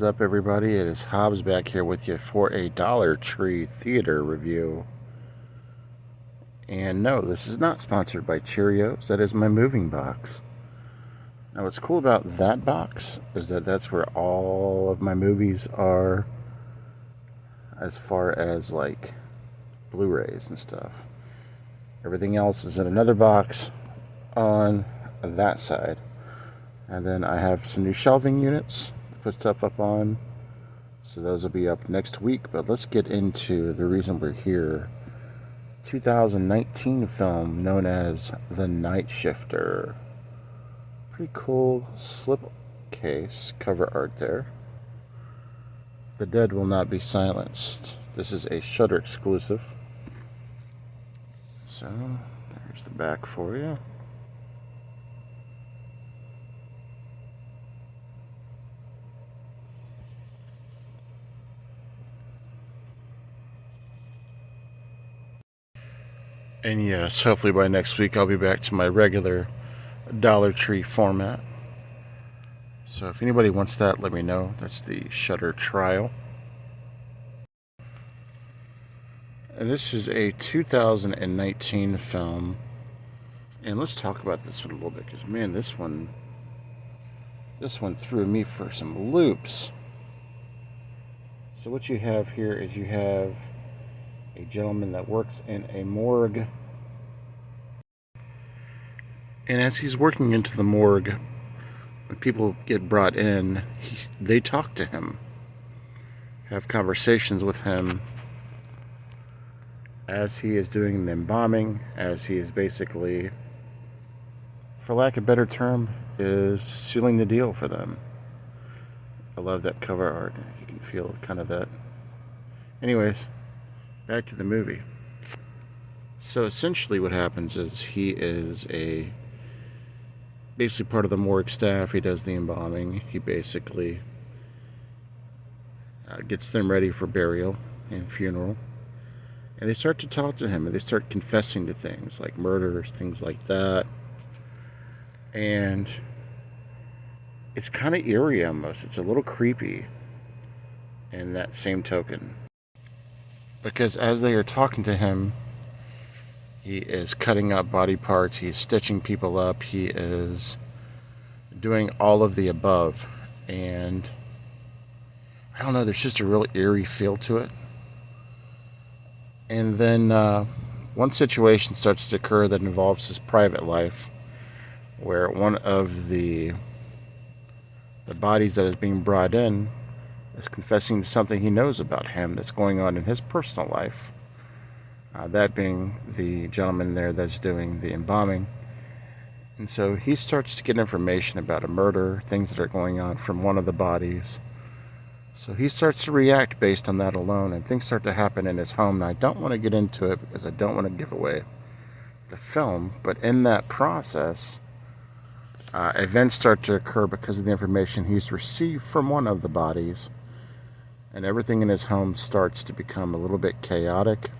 What is up, everybody? It is Hobbs back here with you for a Dollar Tree Theater review. And no, this is not sponsored by Cheerios. That is my moving box. Now, what's cool about that box is that that's where all of my movies are, as far as like Blu-rays and stuff. Everything else is in another box on that side. And then I have some new shelving units to put stuff up on. So those will be up next week. But let's get into the reason we're here. 2019 film known as The Night Shifter. Pretty cool slipcase cover art there. The Dead Will Not Be Silenced. This is a Shudder exclusive. So there's the back for you. And yes, hopefully by next week I'll be back to my regular Dollar Tree format. So if anybody wants that, let me know. That's the Shudder Trial. And this is a 2019 film. And let's talk about this one a little bit, because man, this one threw me for some loops. So what you have here is you have a gentleman that works in a morgue. And as he's working into the morgue, when people get brought in, they talk to him, have conversations with him as he is doing the embalming, as he is basically, for lack of a better term, is sealing the deal for them. I love that cover art. You can feel kind of that. Anyways, back to the movie. So essentially what happens is he is basically part of the morgue staff. He does the embalming. He basically gets them ready for burial and funeral. And they start to talk to him, and they start confessing to things like murder, things like that. And it's kind of eerie almost. It's a little creepy in that same token. Because as they are talking to him, he is cutting up body parts, he is stitching people up, he is doing all of the above. And I don't know, there's just a really eerie feel to it. And then one situation starts to occur that involves his private life, where one of the bodies that is being brought in is confessing to something he knows about him that's going on in his personal life. That being the gentleman there that's doing the embalming. And so he starts to get information about a murder, things that are going on from one of the bodies. So he starts to react based on that alone, and things start to happen in his home. Now, I don't want to get into it because I don't want to give away the film, but in that process, events start to occur because of the information he's received from one of the bodies, and everything in his home starts to become a little bit chaotic,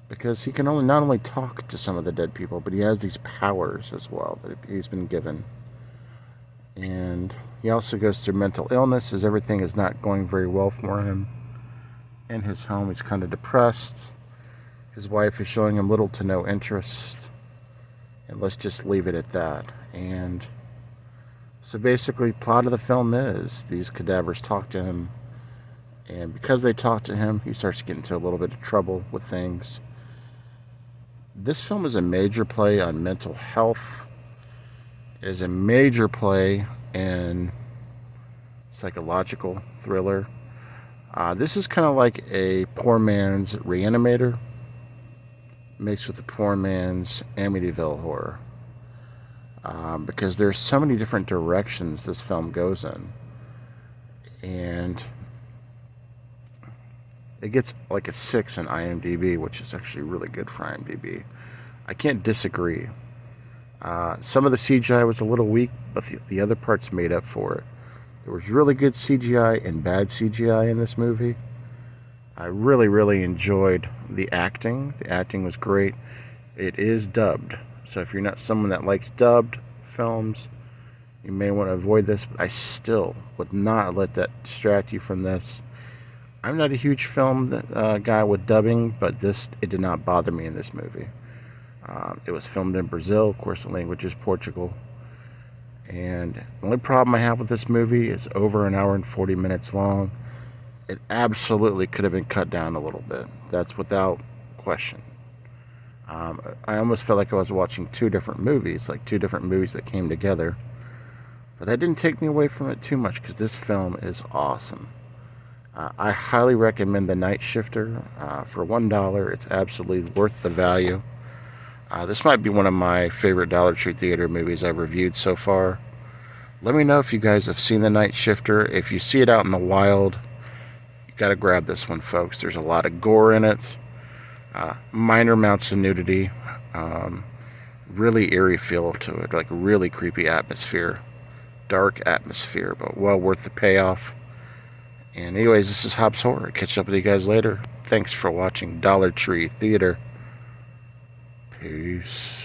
because he can not only talk to some of the dead people, but he has these powers as well that he's been given. And he also goes through mental illness, as everything is not going very well for him in his home. He's kind of depressed. His wife is showing him little to no interest, and let's just leave it at that. And so basically, plot of the film is these cadavers talk to him, and because they talk to him, he starts to get into a little bit of trouble with things. This film is a major play on mental health. It is a major play in psychological thriller. This is kind of like a poor man's Reanimator mixed with a poor man's Amityville horror. Because there's so many different directions this film goes in. And it gets like a 6 in IMDb, which is actually really good for IMDb. I can't disagree. Some of the CGI was a little weak, but the other parts made up for it. There was really good CGI and bad CGI in this movie. I really, really enjoyed the acting. The acting was great. It is dubbed. So if you're not someone that likes dubbed films, You may want to avoid this, but I still would not let that distract you from this. I'm not a huge film guy with dubbing, but it did not bother me in this movie. It was filmed in Brazil. Of course, the language is Portugal. And the only problem I have with this movie is over an hour and 40 minutes long. It absolutely could have been cut down a little bit. That's without question. I almost felt like I was watching two different movies, like two different movies that came together. But that didn't take me away from it too much, because this film is awesome. I highly recommend The Night Shifter. For $1, it's absolutely worth the value. This might be one of my favorite Dollar Tree Theater movies I've reviewed so far. Let me know if you guys have seen The Night Shifter. If you see it out in the wild, you gotta grab this one, folks. There's a lot of gore in it, minor amounts of nudity, really eerie feel to it, like really creepy atmosphere, dark atmosphere, but well worth the payoff. And anyways, this is Hobbs Horror. Catch up with you guys later. Thanks for watching Dollar Tree Theater. Peace.